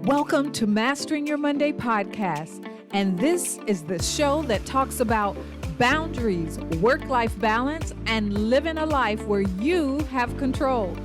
Welcome to Mastering Your Monday podcast. And this is the show that talks about boundaries, work-life balance, and living a life where you have control.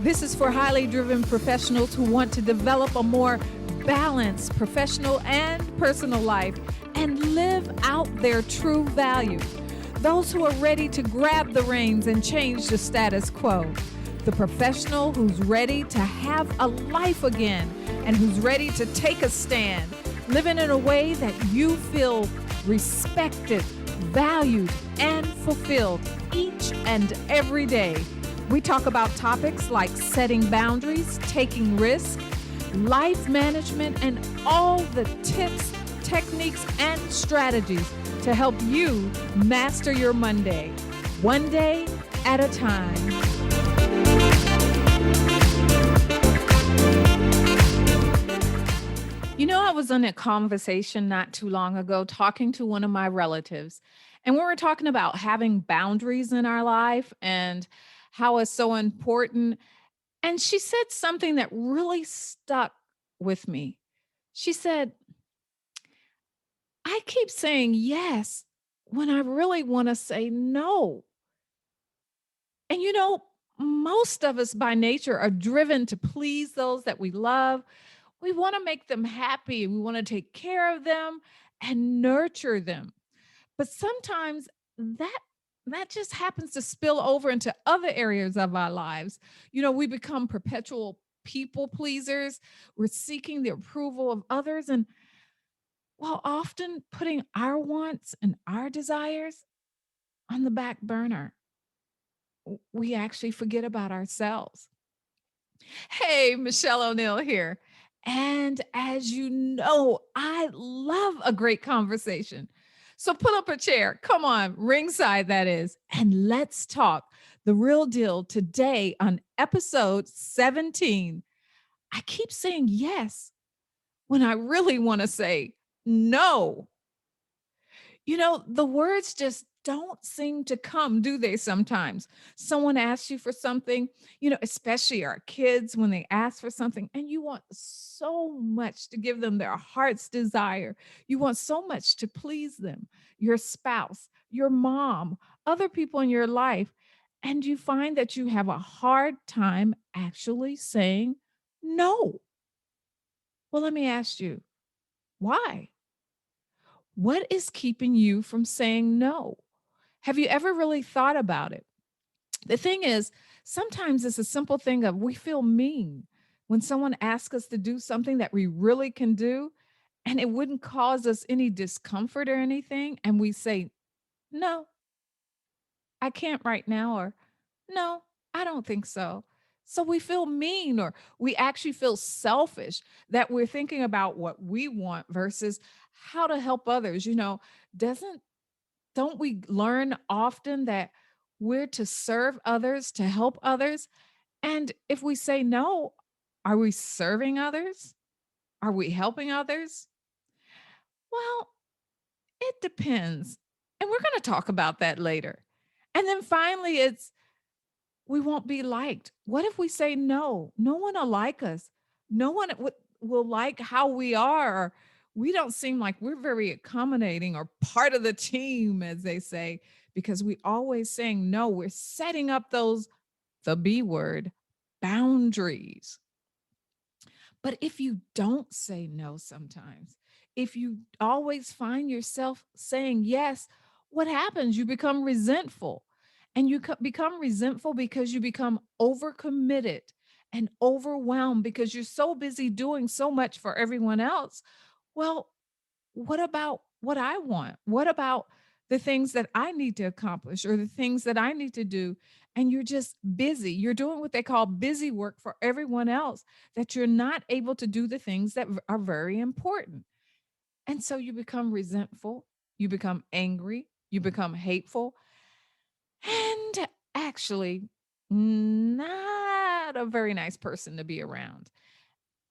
This is for highly driven professionals who want to develop a more balanced professional and personal life and live out their true values. Those who are ready to grab the reins and change the status quo. The professional who's ready to have a life again and who's ready to take a stand, living in a way that you feel respected, valued, and fulfilled each and every day. We talk about topics like setting boundaries, taking risks, life management, and all the tips, techniques, and strategies to help you master your Monday, one day at a time. You know, I was in a conversation not too long ago talking to one of my relatives, and we were talking about having boundaries in our life and how it's so important. And she said something that really stuck with me. She said, I keep saying yes when I really want to say no. And you know, most of us by nature are driven to please those that we love. We want to make them happy. We want to take care of them and nurture them. But sometimes that that just happens to spill over into other areas of our lives. You know, we become perpetual people pleasers. We're seeking the approval of others and while often putting our wants and our desires on the back burner, we actually forget about ourselves. Hey, Michelle O'Neill here. And as you know, I love a great conversation. So pull up a chair. Come on, ringside that is. And let's talk the real deal today on episode 17. I keep saying yes when I really want to say no. You know, the words just don't seem to come, do they? Sometimes someone asks you for something, you know, especially our kids when they ask for something, and you want so much to give them their heart's desire. You want so much to please them, your spouse, your mom, other people in your life. And you find that you have a hard time actually saying no. Well, let me ask you, why? What is keeping you from saying no? Have you ever really thought about it? The thing is, sometimes it's a simple thing of we feel mean when someone asks us to do something that we really can do and it wouldn't cause us any discomfort or anything. And we say, no, I can't right now, or no, I don't think so. So we feel mean or we actually feel selfish that we're thinking about what we want versus how to help others. You know, doesn't don't we learn often that we're to serve others, to help others? And if we say no, are we serving others? Are we helping others? Well, it depends. And we're going to talk about that later. And then finally, it's we won't be liked. What if we say no? No one will like us. No one will like how we are. Or we don't seem like we're very accommodating or part of the team, as they say, because we always saying no. We're setting up those, the B word, boundaries. But if you don't say no sometimes, if you always find yourself saying yes, what happens? You become resentful. And you become resentful because you become overcommitted and overwhelmed because you're so busy doing so much for everyone else. Well, what about what I want? What about the things that I need to accomplish or the things that I need to do? And you're just busy. You're doing what they call busy work for everyone else, that you're not able to do the things that are very important. And so you become resentful, you become angry, you become hateful, and actually not a very nice person to be around.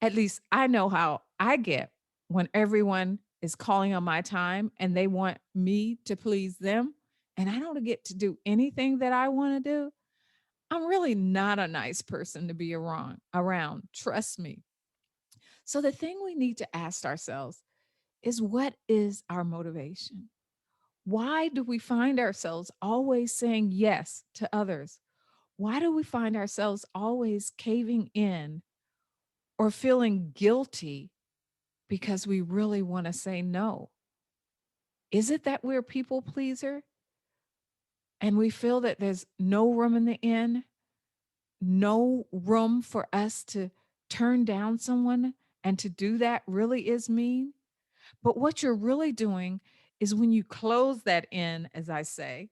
At least I know how I get when everyone is calling on my time and they want me to please them and I don't get to do anything that I want to do. I'm really not a nice person to be around. Trust me. So the thing we need to ask ourselves is, what is our motivation? Why do we find ourselves always saying yes to others? Why do we find ourselves always caving in or feeling guilty because we really want to say no? Is it that we're a people pleaser and we feel that there's no room in the inn, no room for us to turn down someone, and to do that really is mean? But what you're really doing is, when you close that in, as I say,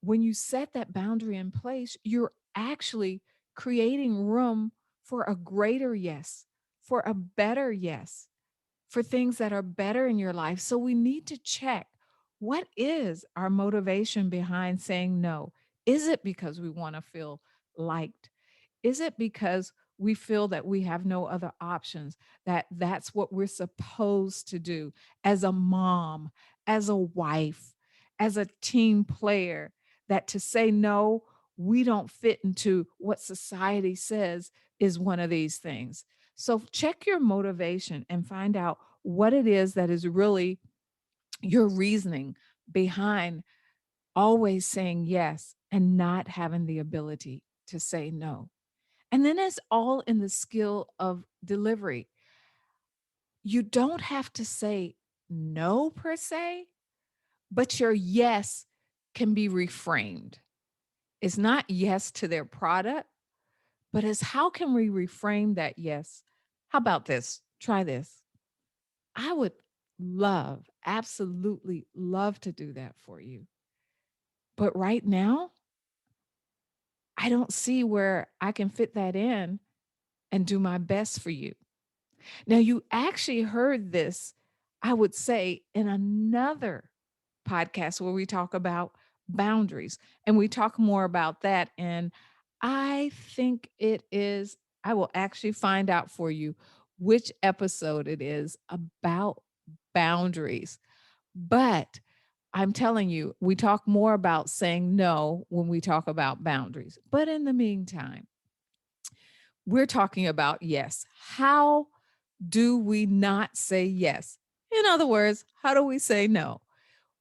when you set that boundary in place, you're actually creating room for a greater yes, for a better yes, for things that are better in your life. So we need to check, what is our motivation behind saying no? Is it because we want to feel liked? Is it because we feel that we have no other options, that that's what we're supposed to do as a mom, as a wife, as a team player, that to say no, we don't fit into what society says is one of these things? So check your motivation and find out what it is that is really your reasoning behind always saying yes and not having the ability to say no. And then it's all in the skill of delivery. You don't have to say no per se, but your yes can be reframed. It's not yes to their product, but it's, how can we reframe that yes? How about this? Try this. I would love, absolutely love to do that for you. But right now, I don't see where I can fit that in and do my best for you. Now, you actually heard this, I would say, in another podcast where we talk about boundaries, and we talk more about that. And I think it is, I will actually find out for you which episode it is about boundaries. But I'm telling you, we talk more about saying no when we talk about boundaries. But in the meantime, we're talking about yes. How do we not say yes? In other words, how do we say no?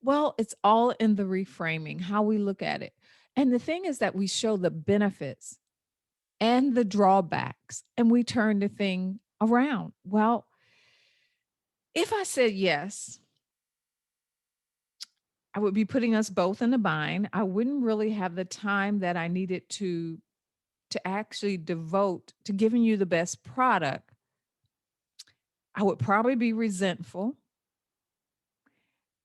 Well, it's all in the reframing, how we look at it. And the thing is that we show the benefits and the drawbacks, and we turn the thing around. Well, if I said yes, I would be putting us both in a bind. I wouldn't really have the time that I needed to actually devote to giving you the best product. I would probably be resentful,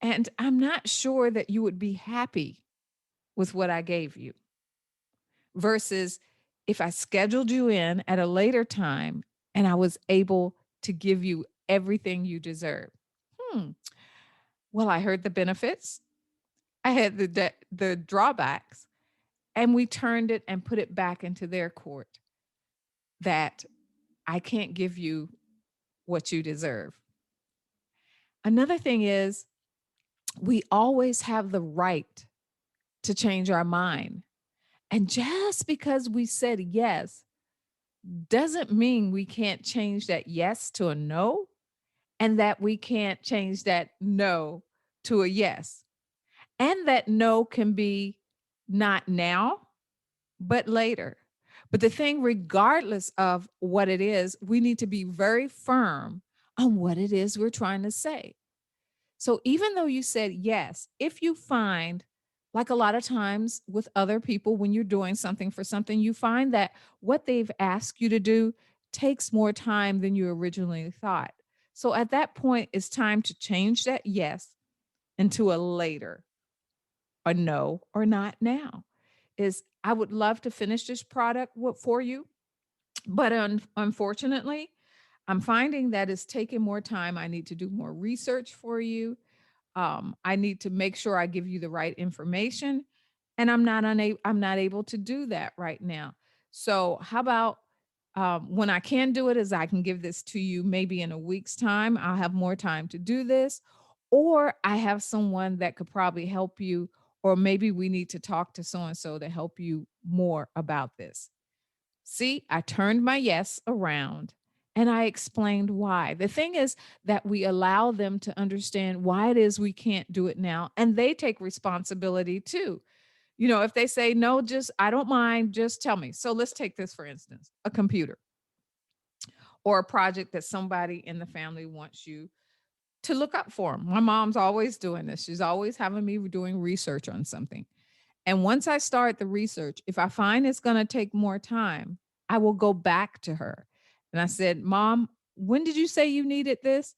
and I'm not sure that you would be happy with what I gave you. Versus if I scheduled you in at a later time and I was able to give you everything you deserve. Hmm. Well, I heard the benefits, I had the drawbacks, and we turned it and put it back into their court, that I can't give you what you deserve. Another thing is, we always have the right to change our mind. And just because we said yes doesn't mean we can't change that yes to a no, and that we can't change that no to a yes. And that no can be not now, but later. But the thing, regardless of what it is, we need to be very firm on what it is we're trying to say. So even though you said yes, if you find, like a lot of times with other people, when you're doing something for something, you find that what they've asked you to do takes more time than you originally thought. So at that point, it's time to change that yes into a later, a no, or not now. Is, I would love to finish this product for you, but unfortunately, I'm finding that it's taking more time. I need to do more research for you. I need to make sure I give you the right information, and I'm not able to do that right now. So how about, when I can do it, is I can give this to you maybe in a week's time. I'll have more time to do this, or I have someone that could probably help you, or maybe we need to talk to so and so to help you more about this. See, I turned my yes around, And I explained why. The thing is that we allow them to understand why it is we can't do it now. And they take responsibility too. If they say, no, just, I don't mind, just tell me. So let's take this, for instance, a computer or a project that somebody in the family wants you to look up for them. My mom's always doing this. She's always having me doing research on something. And once I start the research, if I find it's going to take more time, I will go back to her. And I said, Mom, when did you say you needed this?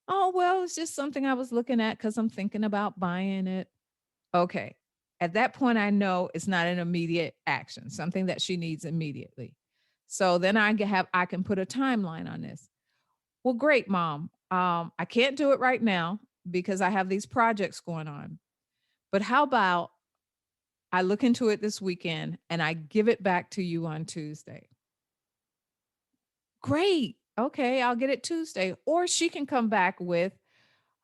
Oh, well, it's just something I was looking at because I'm thinking about buying it. Okay. At that point, I know it's not an immediate action, something that she needs immediately. So then I can put a timeline on this. Well, great, Mom. I can't do it right now because I have these projects going on. But how about I look into it this weekend and I give it back to you on Tuesday? Great. Okay, I'll get it Tuesday. Or she can come back with,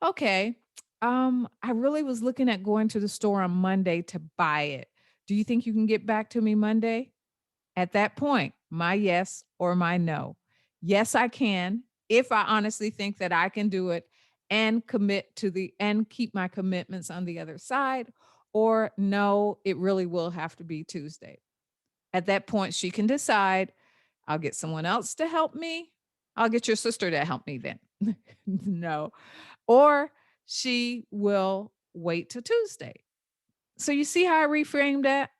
okay, I really was looking at going to the store on Monday to buy it. Do you think you can get back to me Monday? At that point, my yes or my no. Yes, I can, if I honestly think that I can do it and commit to the and keep my commitments on the other side, or no, it really will have to be Tuesday. At that point, she can decide, I'll get someone else to help me. I'll get your sister to help me then. No. Or she will wait till Tuesday. So you see how I reframed that?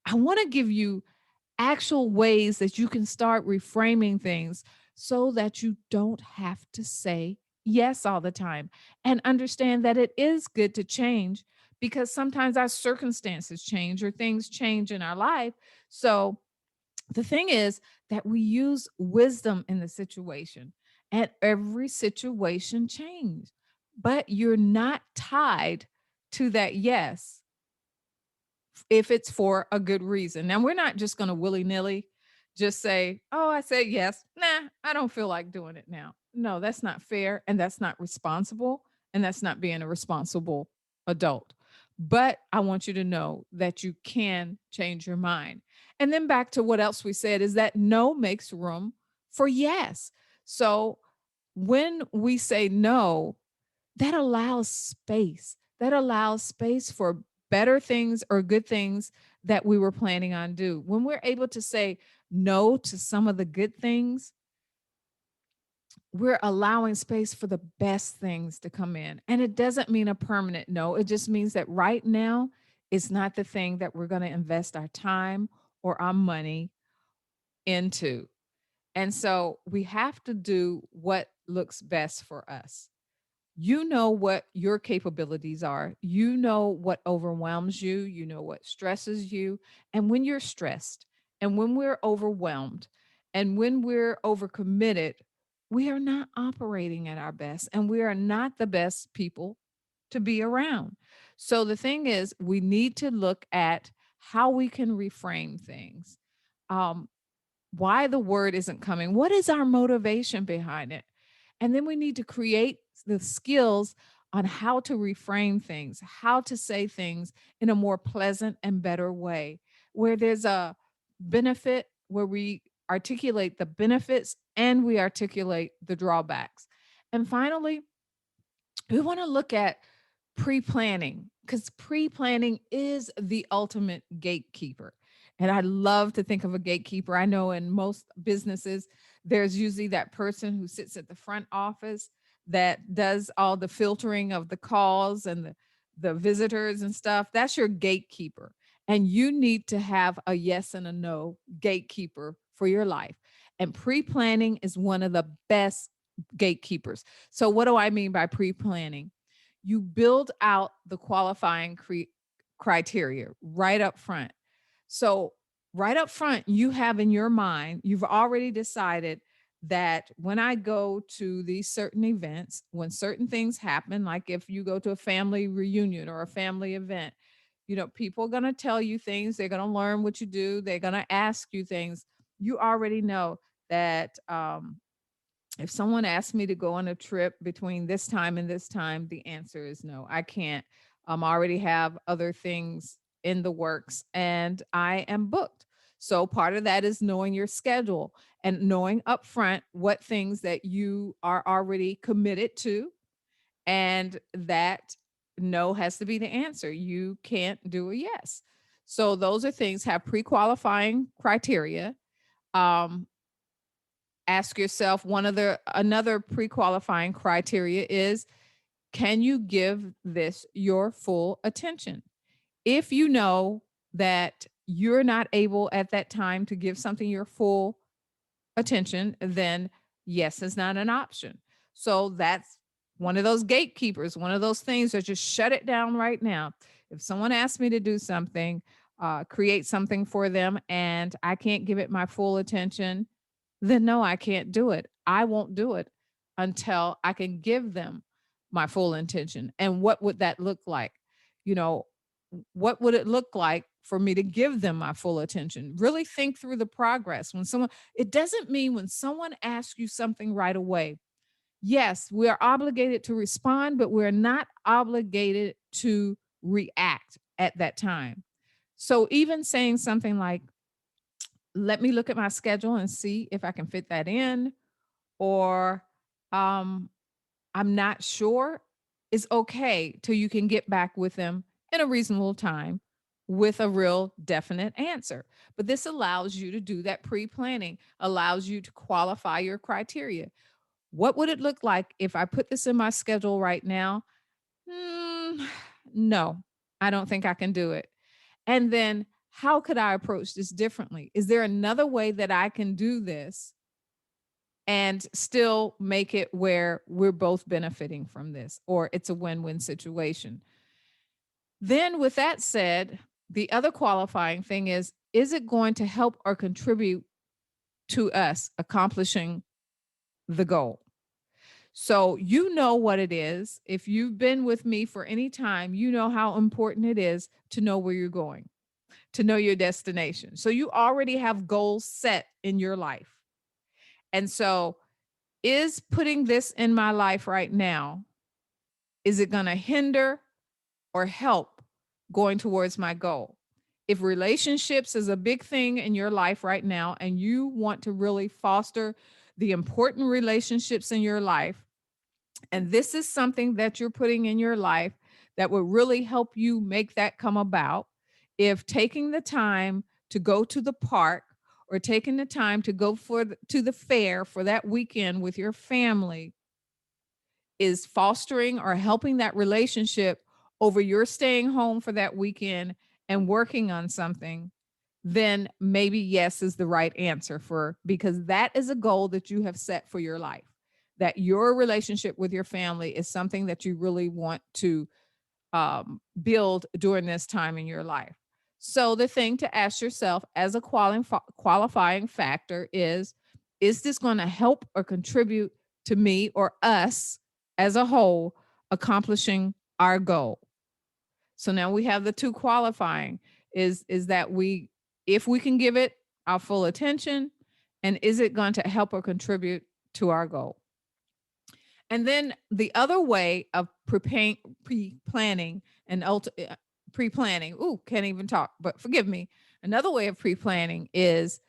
I want to give you actual ways that you can start reframing things so that you don't have to say yes all the time, and understand that it is good to change because sometimes our circumstances change or things change in our life. So the thing is that we use wisdom in the situation, and every situation changes, but you're not tied to that yes if it's for a good reason. Now, we're not just going to willy nilly just say, oh, I said yes. Nah, I don't feel like doing it now. No, that's not fair. And that's not responsible. And that's not being a responsible adult. But I want you to know that you can change your mind. And then back to what else we said is that no makes room for yes. So when we say no, that allows space. That allows space for better things or good things that we were planning on do. When we're able to say no to some of the good things, we're allowing space for the best things to come in. And it doesn't mean a permanent no. It just means that right now it's not the thing that we're going to invest our time or our money into. And so we have to do what looks best for us. You know what your capabilities are. You know what overwhelms you. You know what stresses you. And when you're stressed and when we're overwhelmed and when we're overcommitted, we are not operating at our best and we are not the best people to be around. So the thing is, we need to look at how we can reframe things. Um, why the word isn't coming. What is our motivation behind it? And then we need to create the skills on how to reframe things, how to say things in a more pleasant and better way, where there's a benefit, where we articulate the benefits and we articulate the drawbacks. And finally, we want to look at pre-planning, because pre-planning is the ultimate gatekeeper. And I love to think of a gatekeeper. I know in most businesses there's usually that person who sits at the front office that does all the filtering of the calls and the visitors and stuff. That's your gatekeeper, and you need to have a yes and a no gatekeeper for your life. And pre-planning is one of the best gatekeepers. So what do I mean by pre-planning? You build out the qualifying criteria right up front. So, right up front, you have in your mind, you've already decided that when I go to these certain events, when certain things happen, like if you go to a family reunion or a family event, people are going to tell you things, they're going to learn what you do, they're going to ask you things. You already know that if someone asked me to go on a trip between this time and this time, the answer is no, I can't. I already have other things in the works and I am booked. So part of that is knowing your schedule and knowing upfront what things that you are already committed to, and that no has to be the answer. You can't do a yes. So those are things, have pre-qualifying criteria. Um, Ask yourself, one of the another pre-qualifying criteria is, can you give this your full attention? If you know that you're not able at that time to give something your full attention, then yes is not an option. So that's one of those gatekeepers, one of those things that just shut it down right now. If someone asks me to do something, create something for them, and I can't give it my full attention, then no, I can't do it. I won't do it until I can give them my full intention. And what would that look like? You know, what would it look like for me to give them my full attention? Really think through the progress. When someone, it doesn't mean when someone asks you something right away, yes, we are obligated to respond, but we're not obligated to react at that time. So even saying something like, let me look at my schedule and see if I can fit that in, or um, I'm not sure, is okay till you can get back with them in a reasonable time with a real definite answer. But this allows you to do that pre planning, allows you to qualify your criteria. What would it look like if I put this in my schedule right now? Hmm, no, I don't think I can do it. And then how could I approach this differently? Is there another way that I can do this and still make it where we're both benefiting from this, or it's a win-win situation? Then with that said, the other qualifying thing is it going to help or contribute to us accomplishing the goal? So you know what it is. If you've been with me for any time, you know how important it is to know where you're going, to know your destination. So you already have goals set in your life. And so, is putting this in my life right now, is it going to hinder or help going towards my goal? If relationships is a big thing in your life right now and you want to really foster the important relationships in your life, and this is something that you're putting in your life that will really help you make that come about, if taking the time to go to the park or taking the time to go to the fair for that weekend with your family is fostering or helping that relationship over your staying home for that weekend and working on something, then maybe yes is the right answer, for because that is a goal that you have set for your life, that your relationship with your family is something that you really want to build during this time in your life. So the thing to ask yourself as a qualifying factor is this going to help or contribute to me or us as a whole accomplishing our goal? So now we have the two qualifying, is that we, if we can give it our full attention, and is it going to help or contribute to our goal? And then the other way of preparing, pre-planning, and pre-planning. Ooh, can't even talk, but forgive me. Another way of pre-planning is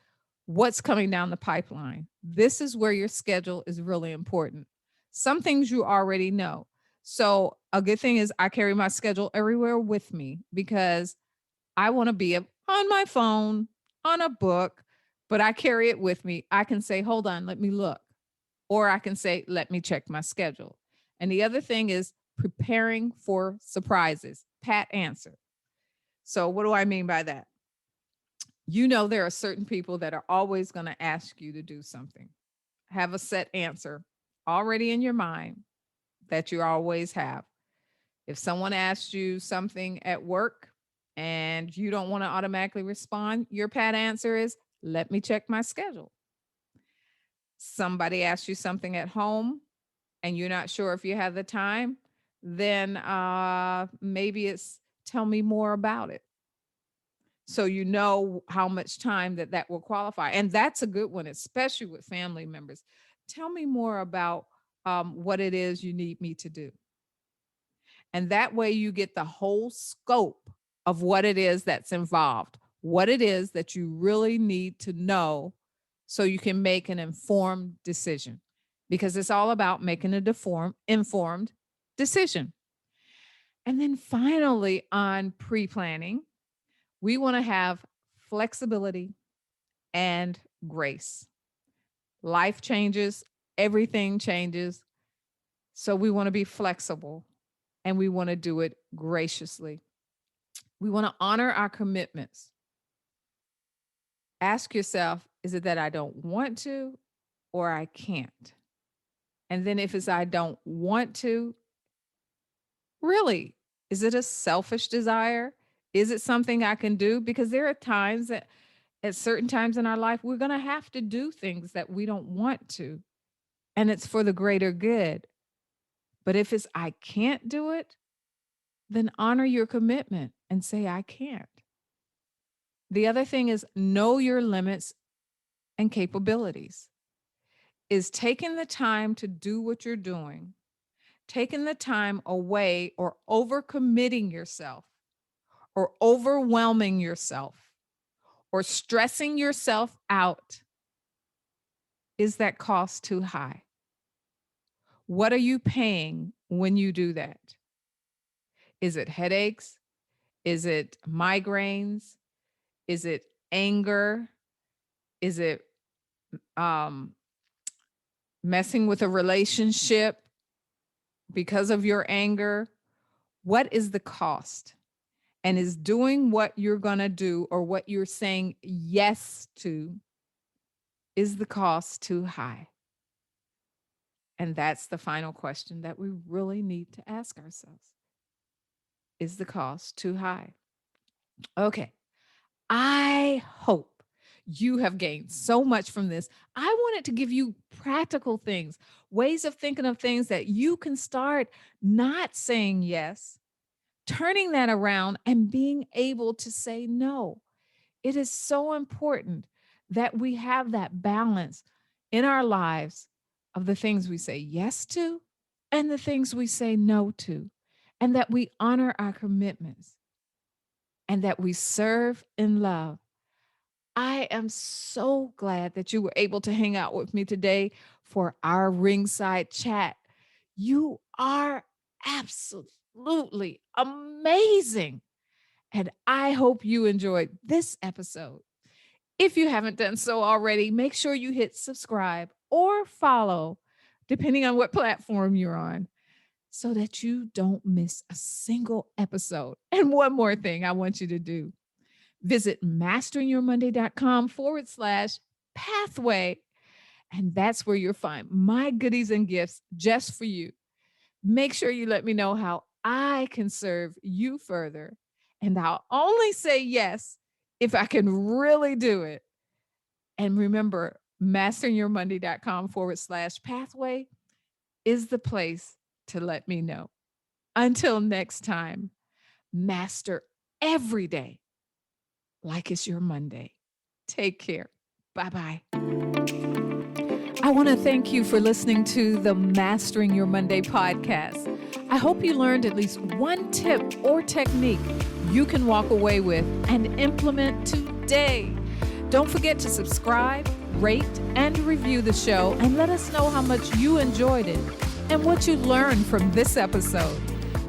what's coming down the pipeline. This is where your schedule is really important. Some things you already know. So a good thing is I carry my schedule everywhere with me because I want to be on my phone, on a book, but I carry it with me. I can say, hold on, let me look. Or I can say, let me check my schedule. And the other thing is preparing for surprises. Pat answer. So, what do I mean by that? You know, there are certain people that are always going to ask you to do something. Have a set answer already in your mind that you always have. If someone asks you something at work and you don't want to automatically respond, your pat answer is, let me check my schedule. Somebody asks you something at home and you're not sure if you have the time, then maybe it's, tell me more about it. So you know how much time that will qualify. And that's a good one, especially with family members. Tell me more about what it is you need me to do. And that way you get the whole scope of what it is that's involved. what it is that you really need to know so you can make an informed decision, because it's all about making a informed decision. And then finally, on pre planning, we want to have flexibility and grace. Life changes, everything changes. So we want to be flexible and we want to do it graciously. We want to honor our commitments. Ask yourself, is it that I don't want to or I can't? And then if it's I don't want to, really, is it a selfish desire? Is it something I can do? Because there are times that at certain times in our life, we're going to have to do things that we don't want to, and it's for the greater good. But if it's I can't do it, then honor your commitment and say, I can't. The other thing is know your limits and capabilities. Is taking the time to do what you're doing, taking the time away or overcommitting yourself or overwhelming yourself or stressing yourself out, is that cost too high? What are you paying when you do that? Is it headaches? Is it migraines? Is it anger? Is it um, messing with a relationship because of your anger? What is the cost? And is doing what you're going to do or what you're saying yes to, is the cost too high? And that's the final question that we really need to ask ourselves. Is the cost too high? Okay. I hope you have gained so much from this. I wanted to give you practical things, ways of thinking of things that you can start not saying yes, turning that around and being able to say no. It is so important that we have that balance in our lives of the things we say yes to and the things we say no to, and that we honor our commitments and that we serve in love. I am so glad that you were able to hang out with me today for our ringside chat. You are absolutely amazing. And I hope you enjoyed this episode. If you haven't done so already, make sure you hit subscribe or follow, depending on what platform you're on, so that you don't miss a single episode. And one more thing I want you to do: visit masteringyourmonday.com/pathway. And that's where you'll find my goodies and gifts just for you. Make sure you let me know how I can serve you further. And I'll only say yes if I can really do it. And remember, masteringyourmonday.com/pathway is the place to let me know. Until next time, master every day like it's your Monday. Take care. Bye-bye. I want to thank you for listening to the Mastering Your Monday podcast. I hope you learned at least one tip or technique you can walk away with and implement today. Don't forget to subscribe, rate, and review the show, and let us know how much you enjoyed it and what you learned from this episode.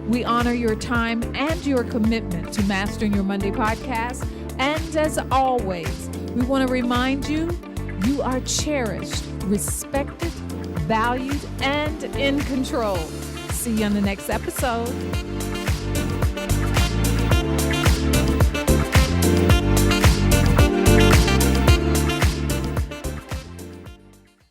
We honor your time and your commitment to Mastering Your Monday podcast. And as always, we want to remind you, you are cherished, respected, valued, and in control. See you on the next episode.